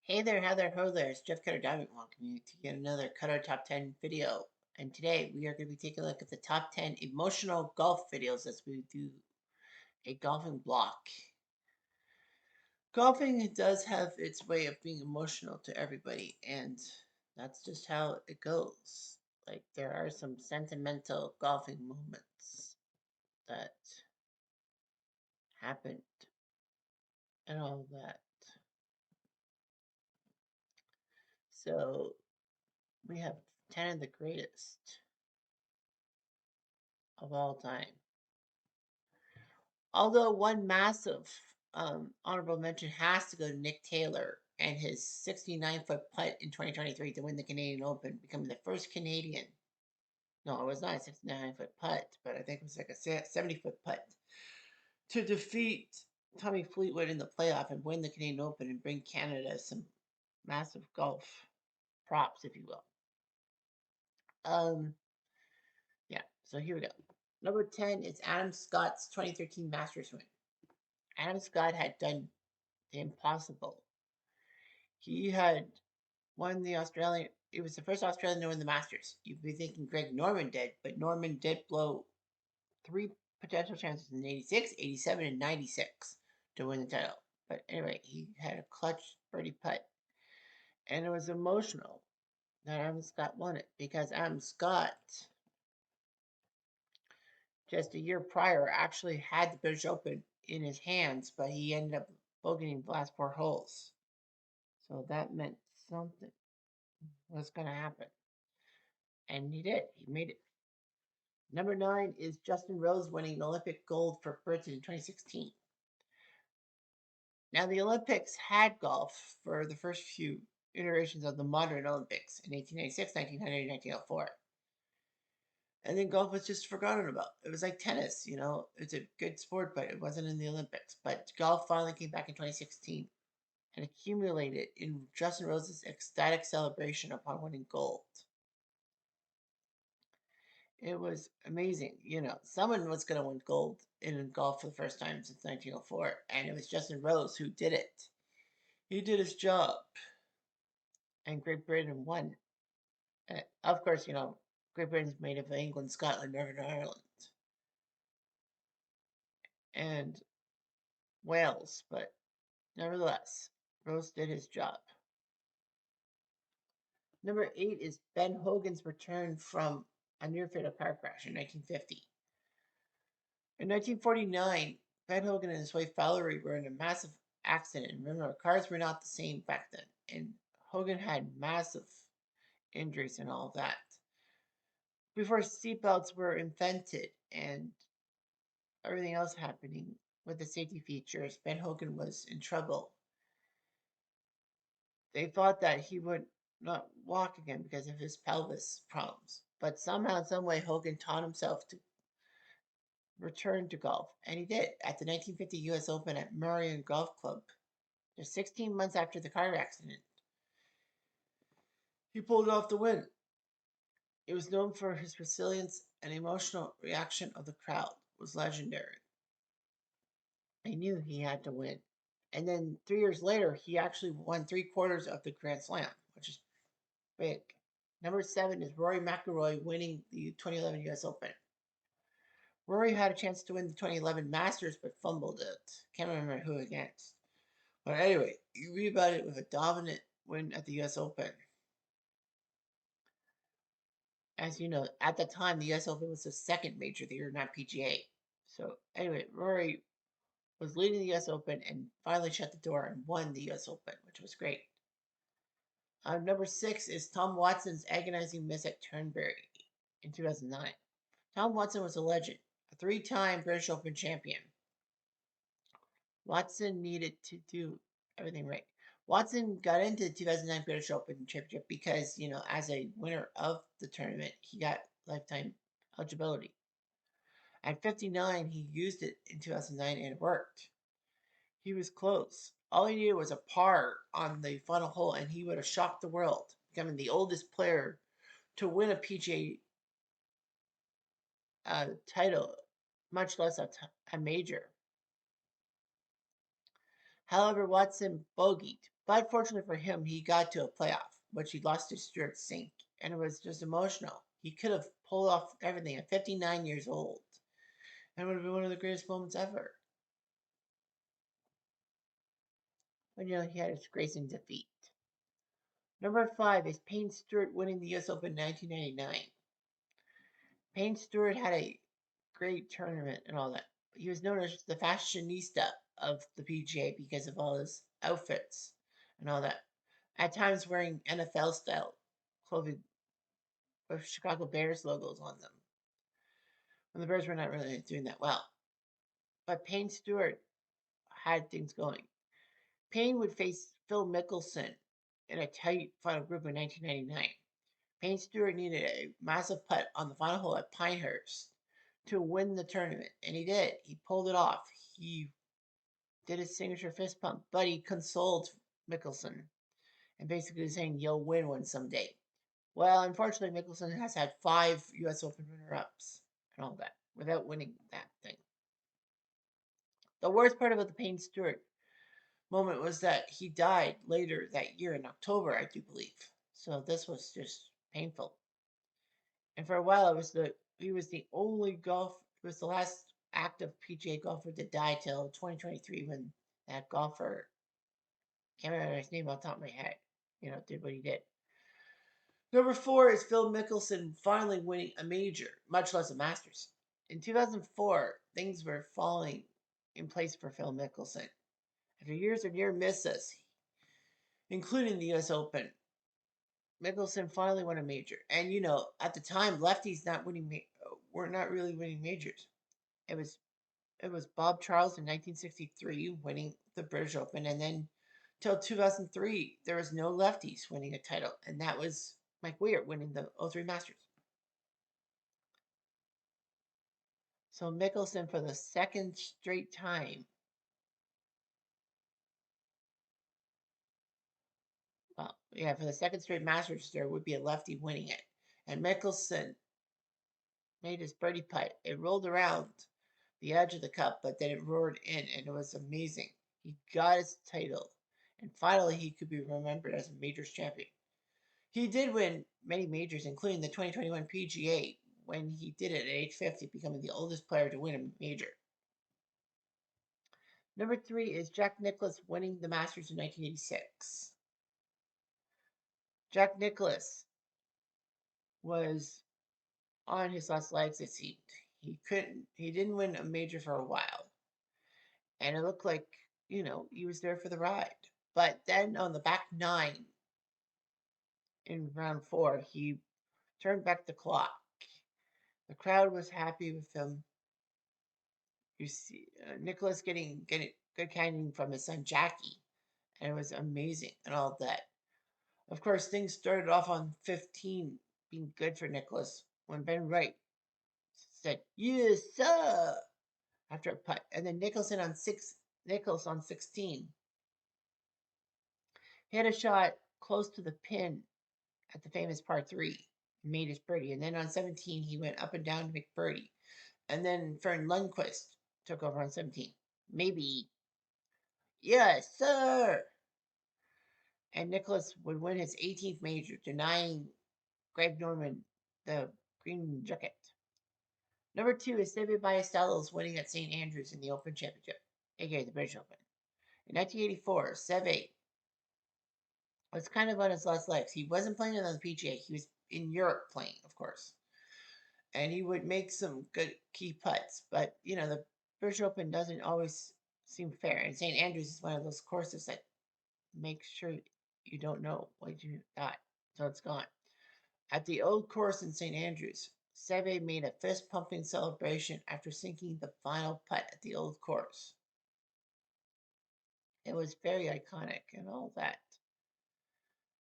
Hey there, how there, ho there. It's Jeff Cutter Diving welcoming you to yet another Cutter Top 10 video. And today we are going to be taking a look at the top 10 emotional golf videos as we do a golfing block. Golfing does have its way of being emotional to everybody, and that's just how it goes. Like, there are some sentimental golfing moments that happened and all that. So, we have 10 of the greatest of all time. Although one massive honorable mention has to go to Nick Taylor and his 69-foot putt in 2023 to win the Canadian Open, becoming the first Canadian. No, it was not a 69-foot putt, but I think it was like a 70-foot putt to defeat Tommy Fleetwood in the playoff and win the Canadian Open and bring Canada some massive golf props, if you will. Yeah, so here we go. Number 10 is Adam Scott's 2013 Masters win. Adam Scott had done the impossible. He had won the Australian. It was the first Australian to win the Masters. You'd be thinking Greg Norman did, but Norman did blow three potential chances in 86, 87, and 96 to win the title. But anyway, he had a clutch birdie putt. And it was emotional that Adam Scott won it because Adam Scott, just a year prior, actually had the British Open in his hands, but he ended up bogeying the last four holes. So that meant something was going to happen. And he did. He made it. Number 9 is Justin Rose winning Olympic gold for Britain in 2016. Now, the Olympics had golf for the first few iterations of the modern Olympics in 1896, 1900, and 1904. And then golf was just forgotten about. It was like tennis, it's a good sport, but it wasn't in the Olympics. But golf finally came back in 2016 and accumulated in Justin Rose's ecstatic celebration upon winning gold. It was amazing. Someone was going to win gold in golf for the first time since 1904, and it was Justin Rose who did it. He did his job, and Great Britain won. Of course, Great Britain's made up of England, Scotland, Northern Ireland, and Wales, but nevertheless, Rose did his job. Number 8 is Ben Hogan's return from a near-fatal car crash in 1950. In 1949, Ben Hogan and his wife Valerie were in a massive accident. And remember, cars were not the same back then. And Hogan had massive injuries and all that. Before seatbelts were invented and everything else happening with the safety features, Ben Hogan was in trouble. They thought that he would not walk again because of his pelvis problems. But somehow, some way, Hogan taught himself to return to golf, and he did at the 1950 U.S. Open at Merion Golf Club. Just 16 months after the car accident, he pulled off the win. It was known for his resilience and emotional reaction of the crowd was legendary. He knew he had to win. And then 3 years later, he actually won 3/4 of the Grand Slam, which is big. Number 7 is Rory McIlroy winning the 2011 U.S. Open. Rory had a chance to win the 2011 Masters, but fumbled it. Can't remember who against. But anyway, you read about it with a dominant win at the U.S. Open. As you know, at the time, the U.S. Open was the second major of the year, not PGA. So anyway, Rory was leading the U.S. Open and finally shut the door and won the U.S. Open, which was great. Number 6 is Tom Watson's agonizing miss at Turnberry in 2009. Tom Watson was a legend, a 3-time British Open champion. Watson needed to do everything right. Watson got into the 2009 British Open Championship because, as a winner of the tournament, he got lifetime eligibility. At 59, he used it in 2009 and it worked. He was close. All he needed was a par on the final hole and he would have shocked the world, becoming the oldest player to win a PGA title, much less a major. However, Watson bogeyed But fortunately for him, he got to a playoff, which he lost to Stuart Sink, and it was just emotional. He could have pulled off everything at 59 years old, and it would have been one of the greatest moments ever. But he had his grace in defeat. Number 5 is Payne Stewart winning the U.S. Open in 1999. Payne Stewart had a great tournament and all that. He was known as the fashionista of the PGA because of all his outfits and all that. At times wearing NFL style clothing with Chicago Bears logos on them. When the Bears were not really doing that well. But Payne Stewart had things going. Payne would face Phil Mickelson in a tight final group in 1999. Payne Stewart needed a massive putt on the final hole at Pinehurst to win the tournament, and he did. He pulled it off. He did his signature fist pump, but he consoled Mickelson and basically saying, "You'll win one someday." Well, unfortunately, Mickelson has had 5 U.S. Open runner-ups and all that without winning that thing. The worst part about the Payne Stewart moment was that he died later that year in October, I do believe. So this was just painful. And for a while, he was the only it was the last active PGA golfer to die till 2023 when that golfer, can't remember his name off the top of my head, did what he did. Number 4 is Phil Mickelson finally winning a major, much less a Masters. In 2004, things were falling in place for Phil Mickelson. After years of near misses, including the U.S. Open, Mickelson finally won a major. And at the time, lefties were not really winning majors. It was Bob Charles in 1963 winning the British Open, and then till 2003 there was no lefties winning a title, and that was Mike Weir winning the 03 Masters. So Mickelson for the second straight time. Well, yeah, for the second straight Masters, there would be a lefty winning it, and Mickelson made his birdie putt. It rolled around the edge of the cup, but then it roared in, and it was amazing. He got his title, and finally he could be remembered as a majors champion. He did win many majors, including the 2021 PGA, when he did it at age 50, becoming the oldest player to win a major. Number 3 is Jack Nicklaus winning the Masters in 1986. Jack Nicklaus was on his last legs, it seemed. He didn't win a major for a while. And it looked like, he was there for the ride. But then on the back 9 in round 4, he turned back the clock. The crowd was happy with him. You see Nicklaus getting good caddying from his son Jackie, and it was amazing and all that. Of course, things started off on 15 being good for Nicklaus when Ben Wright said, "Yes, sir," after a putt, and then Nicklaus on 16. He had a shot close to the pin at the famous par 3, made his birdie, and then on 17 he went up and down to make birdie, and then Fern Lundquist took over on 17. Maybe, yes, sir. And Nicklaus would win his 18th major, denying Greg Norman the green jacket. Number 2 is Seve Ballesteros winning at St. Andrews in the Open Championship, aka the British Open. In 1984, Seve was kind of on his last legs. He wasn't playing on the PGA. He was in Europe playing, of course. And he would make some good key putts. But, the British Open doesn't always seem fair. And St. Andrews is one of those courses that makes sure you don't know what you got until it's gone. At the old course in St. Andrews, Seve made a fist-pumping celebration after sinking the final putt at the old course. It was very iconic and all that.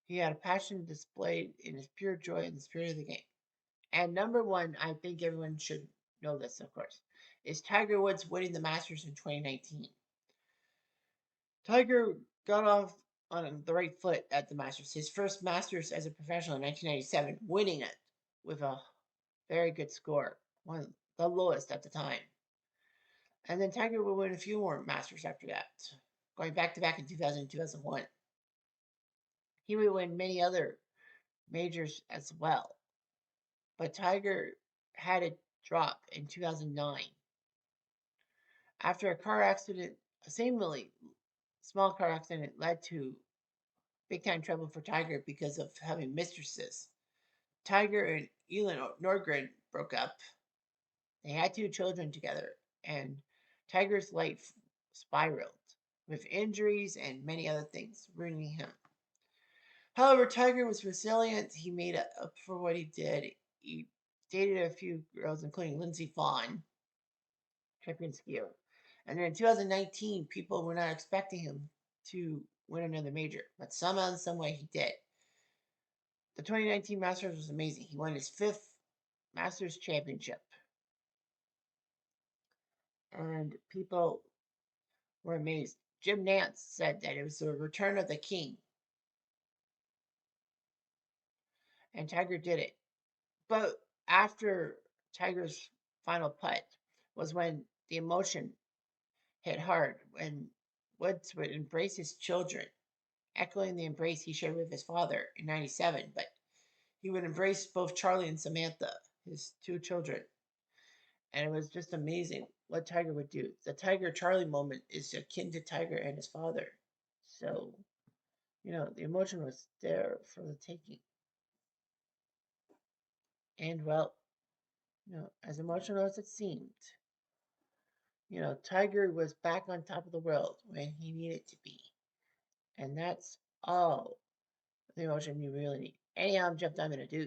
He had a passion displayed in his pure joy in the spirit of the game. And number 1, I think everyone should know this, of course, is Tiger Woods winning the Masters in 2019. Tiger got off on the right foot at the Masters. His first Masters as a professional in 1997, winning it with a very good score, one of the lowest at the time. And then Tiger would win a few more Masters after that, going back to back in 2000 and 2001. he would win many other majors as well. But Tiger had a drop in 2009 after a car accident, a seemingly small car accident, led to big time trouble for Tiger because of having mistresses. Tiger and Elin Nordgren broke up. They had two children together, and Tiger's life spiraled with injuries and many other things ruining him. However, Tiger was resilient. He made up for what he did. He dated a few girls, including Lindsey Vonn, champion skier. And then in 2019, people were not expecting him to win another major, but somehow, in some way, he did. The 2019 Masters was amazing. He won his fifth Masters championship, and people were amazed. Jim Nance said that it was the return of the king, and Tiger did it. But after Tiger's final putt was when the emotion hit hard, when Woods would embrace his children, echoing the embrace he shared with his father in '97. But he would embrace both Charlie and Samantha, his two children. And it was just amazing what Tiger would do. The Tiger Charlie moment is akin to Tiger and his father. So, the emotion was there for the taking. And well, as emotional as it seemed, Tiger was back on top of the world when he needed to be. And that's all the emotion you really need. Anyhow, I'm Jeff Diamond, a dude.